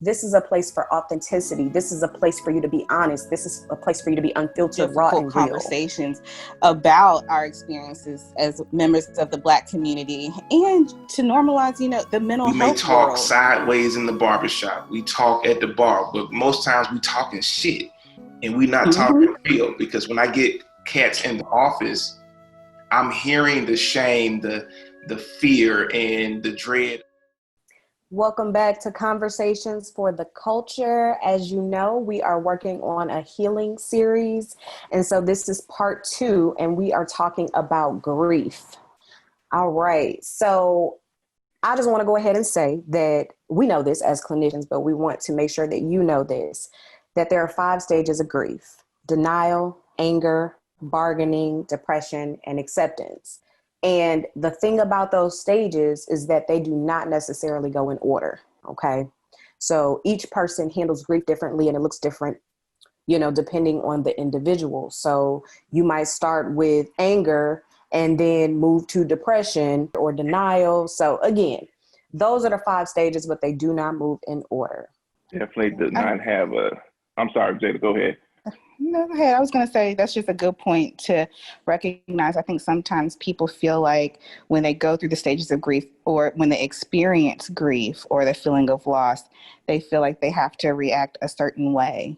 This is a place for authenticity. This is a place for you to be honest. This is a place for you to be unfiltered, raw, difficult and real. Conversations about our experiences as members of the Black community, and to normalize, the mental health. We may talk sideways in the barbershop. We talk at the bar, but most times we talking shit, and we not talking real. Because when I get cats in the office, I'm hearing the shame, the fear, and the dread. Welcome back to Conversations for the Culture. As you know, we are working on a healing series. And so this is part 2, and we are talking about grief. All right. So I just want to go ahead and say that we know this as clinicians, but we want to make sure that you know this, that there are 5 stages of grief: denial, anger, bargaining, depression, and acceptance. And the thing about those stages is that they do not necessarily go in order. Okay. So each person handles grief differently, and it looks different, depending on the individual. So you might start with anger and then move to depression or denial. So again, those are the 5 stages, but they do not move in order. Definitely does not have I'm sorry, Jada, go ahead. No, go ahead. I was going to say that's just a good point to recognize. I think sometimes people feel like when they go through the stages of grief, or when they experience grief or the feeling of loss, they feel like they have to react a certain way.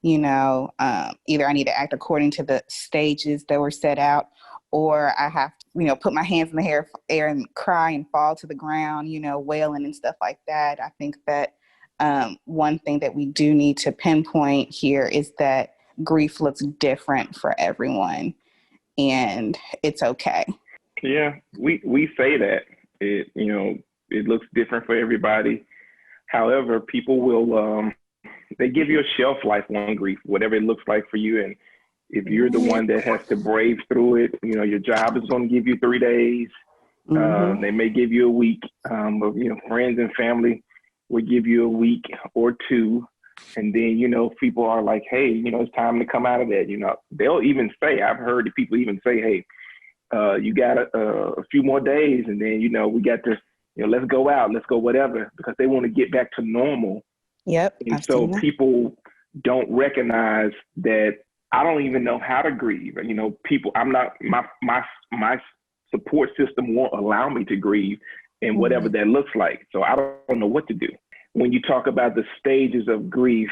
Either I need to act according to the stages that were set out, or I have to, put my hands in the air and cry and fall to the ground, wailing and stuff like that. I think that one thing that we do need to pinpoint here is that grief looks different for everyone, and it's okay. Yeah, we say that it looks different for everybody. However, people will they give you a shelf life on grief, whatever it looks like for you. And if you're the one that has to brave through it, your job is going to give you 3 days. They may give you a week, but friends and family will give you a week or 2. And then, people are like, hey, it's time to come out of that. They'll even say, I've heard people even say, hey, you got a few more days. And then, we got to, let's go out, let's go whatever, because they want to get back to normal. Yep. And so people don't recognize that I don't even know how to grieve. I'm not, my support system won't allow me to grieve, and whatever that looks like. So I don't know what to do. When you talk about the stages of grief,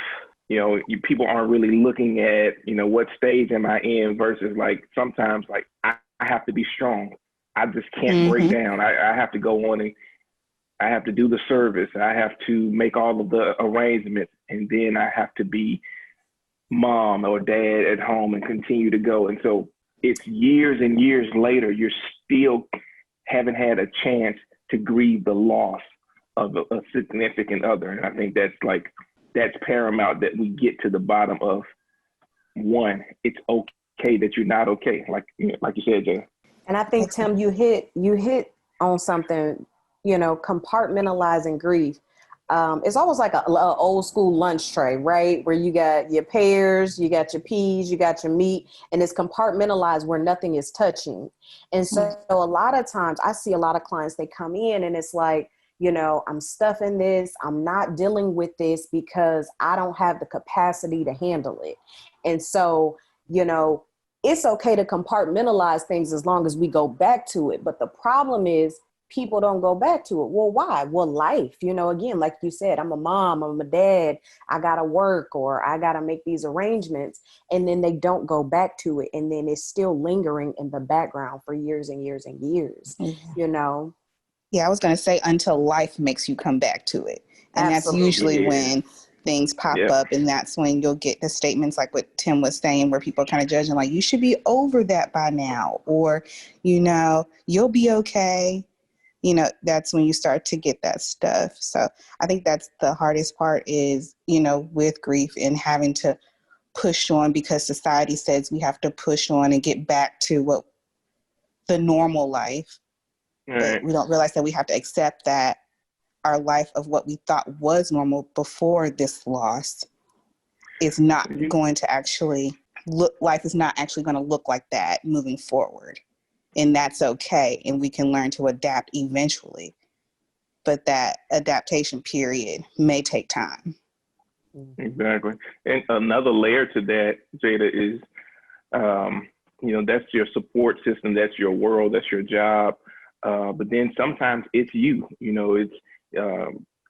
people aren't really looking at, what stage am I in versus like sometimes like I have to be strong. I just can't break down. I have to go on and I have to do the service. I have to make all of the arrangements, and then I have to be mom or dad at home and continue to go. And so it's years and years later, you're still haven't had a chance to grieve the loss of a significant other. And I think that's paramount, that we get to the bottom of, one, it's okay that you're not okay, like you said, Jay. And I think, Tim, you hit on something, compartmentalizing grief. It's almost like a old school lunch tray, right? Where you got your pears, you got your peas, you got your meat, and it's compartmentalized where nothing is touching. And so a lot of times I see a lot of clients, they come in and it's like, I'm stuffing this. I'm not dealing with this because I don't have the capacity to handle it. And so, it's okay to compartmentalize things as long as we go back to it. But the problem is people don't go back to it. Well, why? Well, life, again, like you said, I'm a mom, I'm a dad, I got to work, or I got to make these arrangements. And then they don't go back to it. And then it's still lingering in the background for years and years and years, Yeah, I was going to say until life makes you come back to it. And Absolutely. That's usually when things pop up, and that's when you'll get the statements like what Tim was saying, where people are kind of judging, like, you should be over that by now, or, you'll be okay. That's when you start to get that stuff. So I think that's the hardest part is, with grief and having to push on, because society says we have to push on and get back to what the normal life. But we don't realize that we have to accept that our life of what we thought was normal before this loss is not going to actually life is not actually going to look like that moving forward. And that's okay. And we can learn to adapt eventually. but that adaptation period may take time. Exactly. And another layer to that, Jada, is, that's your support system, that's your world, that's your job. But then sometimes it's you, it's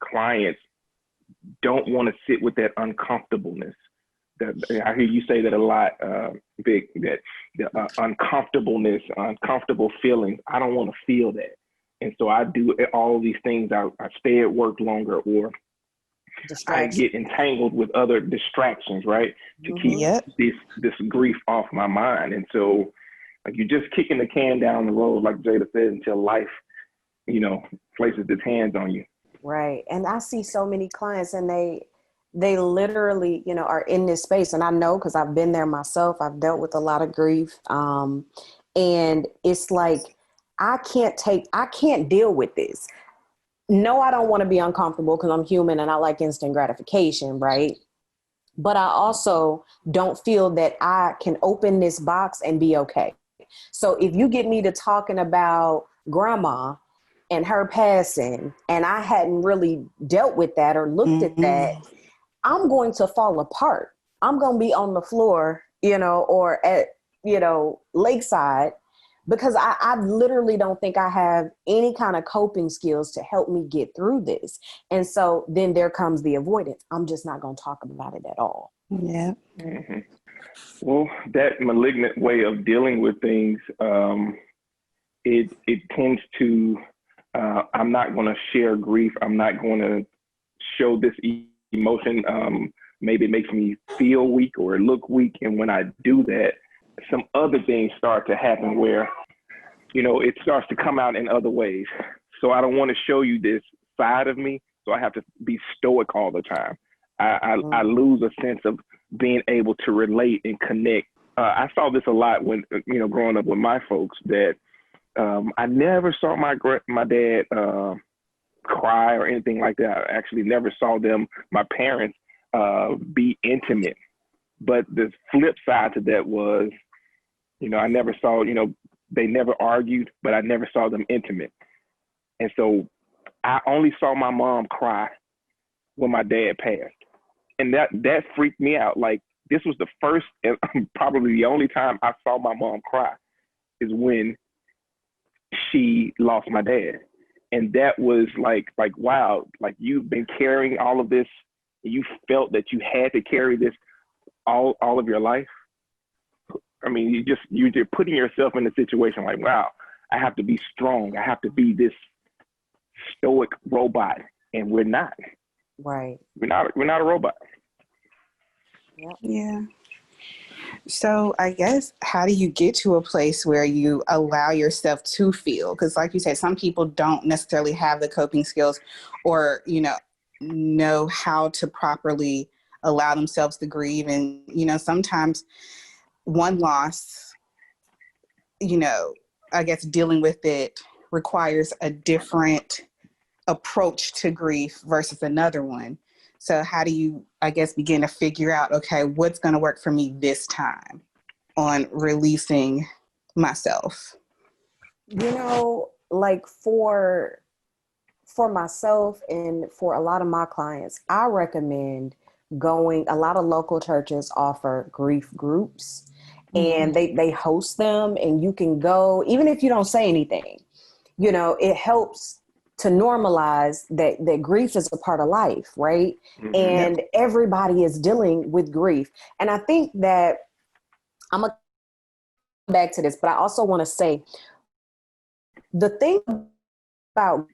clients don't want to sit with that uncomfortableness. I hear you say that a lot, Vic, that the uncomfortableness, uncomfortable feelings, I don't want to feel that. And so I do all these things. I stay at work longer, or I get entangled with other distractions, right? To keep this grief off my mind. And so like you're just kicking the can down the road, like Jada said, until life, places its hands on you. Right. And I see so many clients, and they literally, are in this space. And I know, because I've been there myself, I've dealt with a lot of grief. And it's like, I can't deal with this. No, I don't want to be uncomfortable because I'm human and I like instant gratification, right? But I also don't feel that I can open this box and be okay. So if you get me to talking about grandma and her passing, and I hadn't really dealt with that or looked at that, I'm going to fall apart. I'm going to be on the floor, or at, lakeside, because I literally don't think I have any kind of coping skills to help me get through this. And so then there comes the avoidance. I'm just not going to talk about it at all. Yeah. Mm-hmm. Well, that malignant way of dealing with things, it tends to, I'm not going to share grief. I'm not going to show this emotion. Maybe it makes me feel weak or look weak. And when I do that, some other things start to happen where, it starts to come out in other ways. So I don't want to show you this side of me. So I have to be stoic all the time. I lose a sense of being able to relate and connect. I saw this a lot when, growing up with my folks, that I never saw my dad cry or anything like that. I actually never saw my parents, be intimate. But the flip side to that was, I never saw, they never argued, but I never saw them intimate. And so I only saw my mom cry when my dad passed. And that freaked me out. Like, this was the first and probably the only time I saw my mom cry is when she lost my dad. And that was like, wow, like you've been carrying all of this. You felt that you had to carry this all of your life. I mean, you're putting yourself in a situation like, wow, I have to be strong. I have to be this stoic robot, and we're not. Right. We're not a robot. Yep. Yeah. So I guess, how do you get to a place where you allow yourself to feel? Because like you said, some people don't necessarily have the coping skills or, know how to properly allow themselves to grieve. And, sometimes one loss, I guess dealing with it requires a different approach to grief versus another one. So how do you, I guess, begin to figure out, okay, what's going to work for me this time on releasing myself? Like for myself and for a lot of my clients, I recommend a lot of local churches offer grief groups, and they host them, and you can go, even if you don't say anything, it helps to normalize that grief is a part of life, right? Mm-hmm. And everybody is dealing with grief. And I think that I'm going to come back to this, but I also want to say the thing about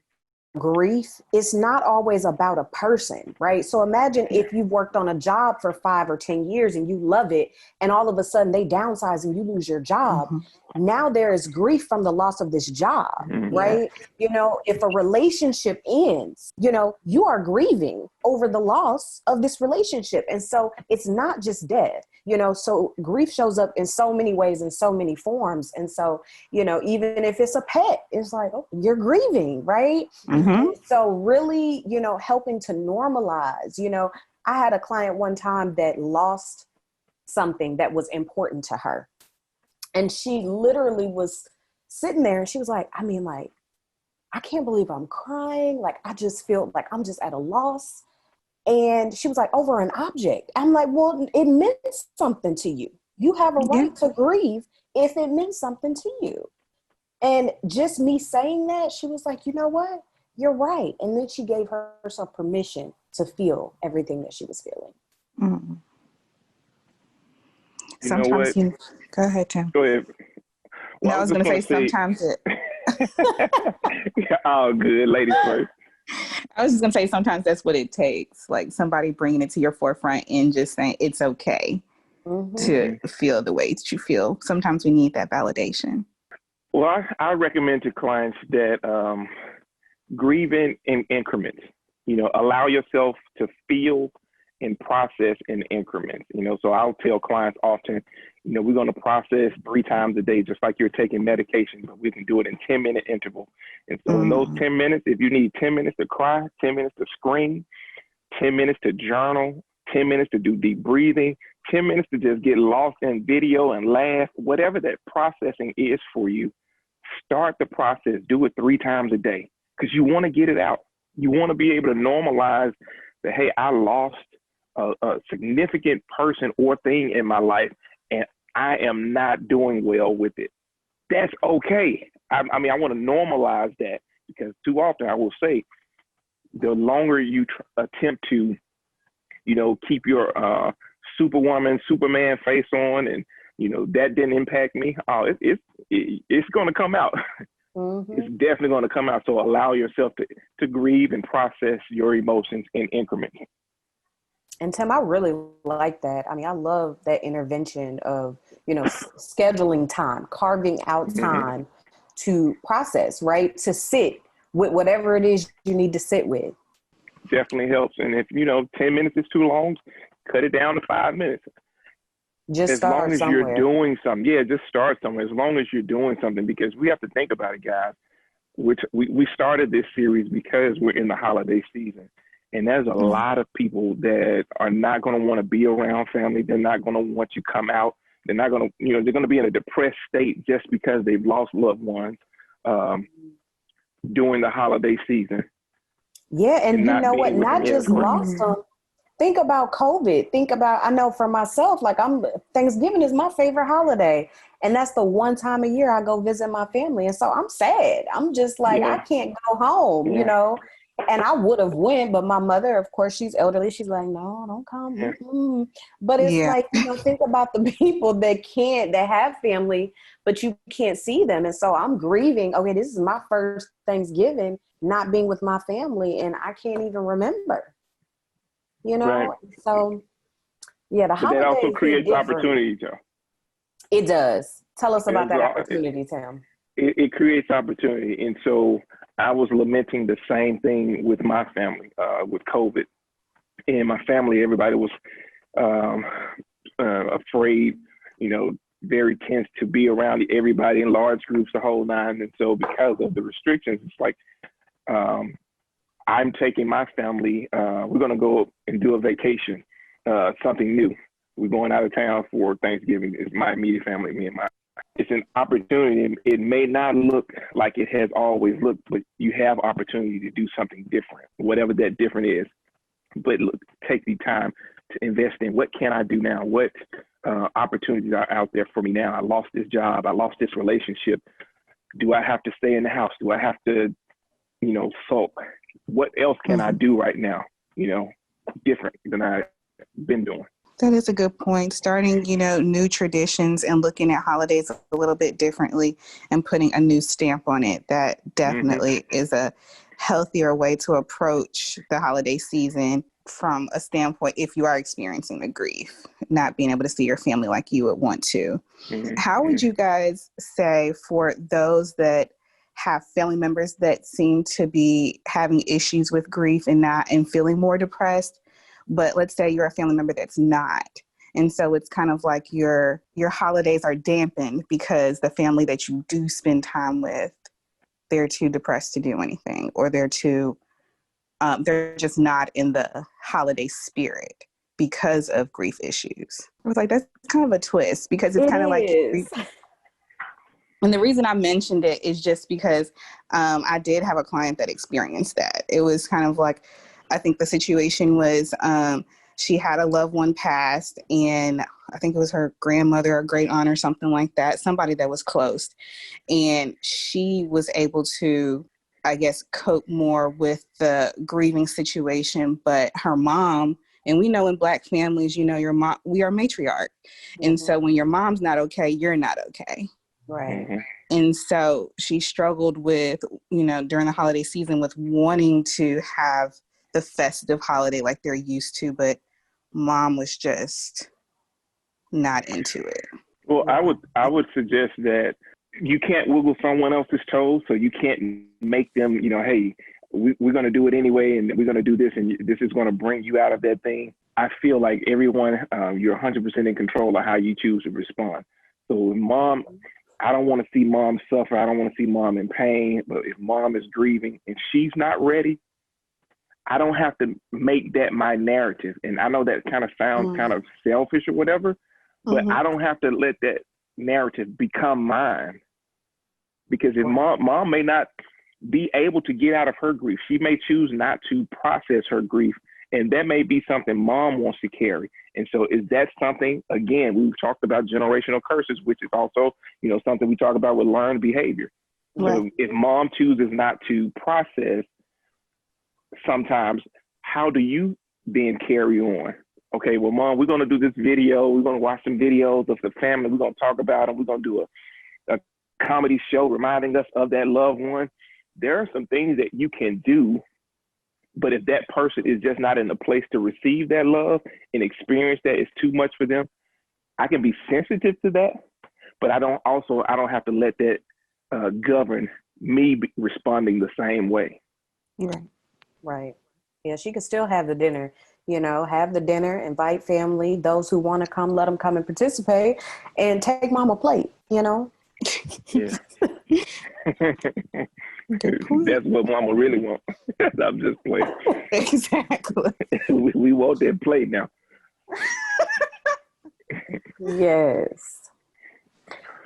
grief is not always about a person, right? So imagine if you worked on a job for 5 or 10 years and you love it, and all of a sudden they downsize and you lose your job. Mm-hmm. Now there is grief from the loss of this job, right? If a relationship ends, you are grieving over the loss of this relationship. And so it's not just death, so grief shows up in so many ways, in so many forms. And so, even if it's a pet, it's like, oh, you're grieving, right? Mm-hmm. So really, helping to normalize, I had a client one time that lost something that was important to her. And she literally was sitting there and she was like, I can't believe I'm crying. Like, I just feel like I'm just at a loss. And she was like, over an object. I'm like, well, it meant something to you. You have a right to grieve if it meant something to you. And just me saying that, she was like, you know what? You're right. And then she gave herself permission to feel everything that she was feeling. Mm-hmm. You know what? Go ahead, Tim. Go ahead. Well, No, I was going to say sometimes oh, good. Ladies first. I was just going to say sometimes that's what it takes. Like somebody bringing it to your forefront and just saying it's okay to feel the way that you feel. Sometimes we need that validation. Well, I recommend to clients that grieve in increments. You know, allow yourself to feel and process in increments. You know, so I'll tell clients often, you know, we're going to process 3 times a day, just like you're taking medication, but we can do it in 10-minute intervals. And so in those 10 minutes, if you need 10 minutes to cry, 10 minutes to scream, 10 minutes to journal, 10 minutes to do deep breathing, 10 minutes to just get lost in video and laugh, whatever that processing is for you, start the process. Do it 3 times a day because you want to get it out. You want to be able to normalize that, hey, I lost a significant person or thing in my life, and I am not doing well with it. That's okay. I mean, I want to normalize that because too often I will say, the longer you attempt to, you know, keep your Superwoman, Superman face on, and you know that didn't impact me. Oh, it's going to come out. It's definitely going to come out. So allow yourself to grieve and process your emotions in increments. And Tim, I really like that. I mean, I love that intervention of, you know, scheduling time, carving out time to process, right? To sit with whatever it is you need to sit with. Definitely helps. And if, you know, 10 minutes is too long, cut it down to 5 minutes. Just as start long as somewhere. You're doing something. Yeah, just start somewhere. As long as you're doing something, because we have to think about it, guys. Which we started this series because we're in the holiday season. And there's a lot of people that are not going to want to be around family. They're not going to want you to come out. They're not going to, you know, they're going to be in a depressed state just because they've lost loved ones during the holiday season. Yeah, and you know what? Not just lost them. Think about COVID. Think about, I know for myself, like Thanksgiving is my favorite holiday. And that's the one time a year I go visit my family. And so I'm sad. I'm just like, I can't go home, you know? And I would have went, but my mother, of course, she's elderly. She's like, no, don't come. But it's like, you know, think about the people that have family, but you can't see them. And so I'm grieving. Okay, this is my first Thanksgiving not being with my family, and I can't even remember. You know, right. So yeah, the holidays. That also creates opportunity, Joe. It does. Tell us about that opportunity, Tim. It creates opportunity, and so I was lamenting the same thing with my family with COVID. And my family, everybody was afraid, you know, very tense to be around everybody in large groups, the whole nine. And so because of the restrictions, it's like I'm taking my family. We're going to go and do a vacation, something new. We're going out of town for Thanksgiving. It's my immediate family, me and my. It's an opportunity. It may not look like it has always looked, but you have opportunity to do something different, whatever that different is. But look, take the time to invest in what can I do now? What opportunities are out there for me now? I lost this job. I lost this relationship. Do I have to stay in the house? Do I have to, you know, sulk? What else can I do right now, you know, different than I've been doing? That is a good point. Starting, you know, new traditions and looking at holidays a little bit differently and putting a new stamp on it. That definitely is a healthier way to approach the holiday season from a standpoint if you are experiencing the grief, not being able to see your family like you would want to. How would you guys say for those that have family members that seem to be having issues with grief and feeling more depressed, but let's say you're a family member that's not. And so it's kind of like your holidays are dampened because the family that you do spend time with, they're too depressed to do anything, or they're just not in the holiday spirit because of grief issues. I was like, that's kind of a twist because it's kind of like And the reason I mentioned it is just because I did have a client that experienced that. It was kind of like, I think the situation was she had a loved one passed, and I think it was her grandmother or great aunt or something like that, somebody that was close. And she was able to, I guess, cope more with the grieving situation. But her mom, and we know in Black families, you know, your mom, we are matriarch. And so when your mom's not okay, you're not okay. Right. And so she struggled with, you know, during the holiday season with wanting to have the festive holiday like they're used to, but mom was just not into it. Well, I would suggest that you can't wiggle someone else's toes, so you can't make them, you know, hey, we're going to do it anyway, and we're going to do this, and this is going to bring you out of that thing. I feel like everyone, you're 100% in control of how you choose to respond. So mom, I don't want to see mom suffer. I don't want to see mom in pain. But if mom is grieving and she's not ready, I don't have to make that my narrative. And I know that kind of sounds kind of selfish or whatever, but I don't have to let that narrative become mine. Because if mom may not be able to get out of her grief, she may choose not to process her grief. And that may be something mom wants to carry. And so is that something, again, we've talked about generational curses, which is also, you know, something we talk about with learned behavior. Right. So if mom chooses not to process sometimes, how do you then carry on? Okay, well, mom, we're going to do this video. We're going to watch some videos of the family. We're going to talk about them. We're going to do a comedy show reminding us of that loved one. There are some things that you can do. But if that person is just not in a place to receive that love and experience that, it's too much for them. I can be sensitive to that, but I don't have to let that govern me responding the same way. Right. Yeah, she could still have the dinner, you know, have the dinner, invite family, those who want to come, let them come and participate, and take mom a plate, you know? Yeah. That's what mama really wants. I'm just playing. Exactly. we want that plate now. Yes.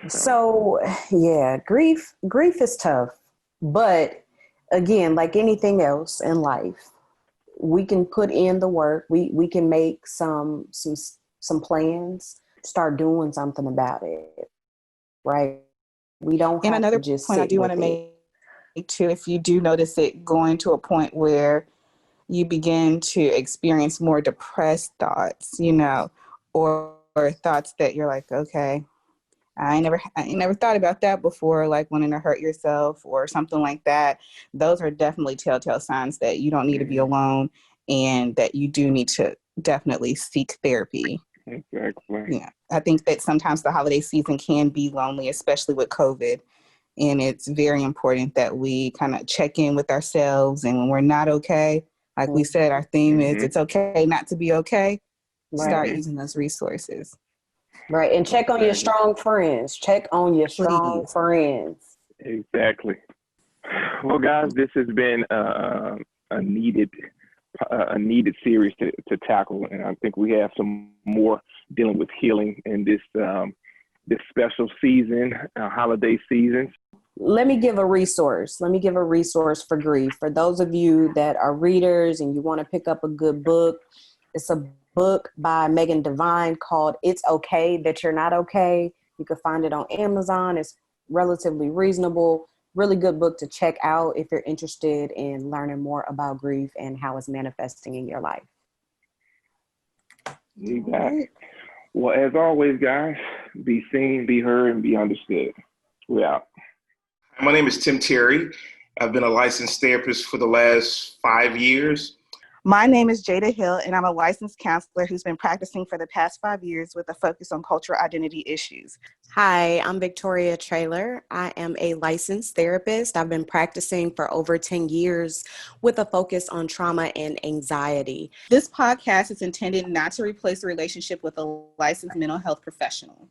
So yeah, grief is tough, but again, like anything else in life, we can put in the work. We can make some plans, start doing something about it, right? We don't and have another to just point I sit do with want to it. make too, if you do notice it going to a point where you begin to experience more depressed thoughts, you know, or thoughts that you're like, okay, I ain't never thought about that before, like wanting to hurt yourself or something like that. Those are definitely telltale signs that you don't need to be alone and that you do need to definitely seek therapy. Exactly. Yeah. I think that sometimes the holiday season can be lonely, especially with COVID. And it's very important that we kind of check in with ourselves. And when we're not okay, like we said, our theme is it's okay not to be okay. Start using those resources. Right. And check on your strong friends. Check on your strong friends. Exactly. Well, guys, this has been a needed series to tackle, and I think we have some more dealing with healing in this special season, holiday season. Let me give a resource. For grief. For those of you that are readers and you want to pick up a good book, it's a book by Megan Devine called It's Okay That You're Not Okay. You can find it on Amazon. It's relatively reasonable. Really good book to check out if you're interested in learning more about grief and how it's manifesting in your life. Exactly. Well, as always, guys, be seen, be heard, and be understood. We're out. My name is Tim Terry. I've been a licensed therapist for the last 5 years. My name is Jada Hill, and I'm a licensed counselor who's been practicing for the past 5 years with a focus on cultural identity issues. Hi, I'm Victoria Traylor. I am a licensed therapist. I've been practicing for over 10 years with a focus on trauma and anxiety. This podcast is intended not to replace a relationship with a licensed mental health professional.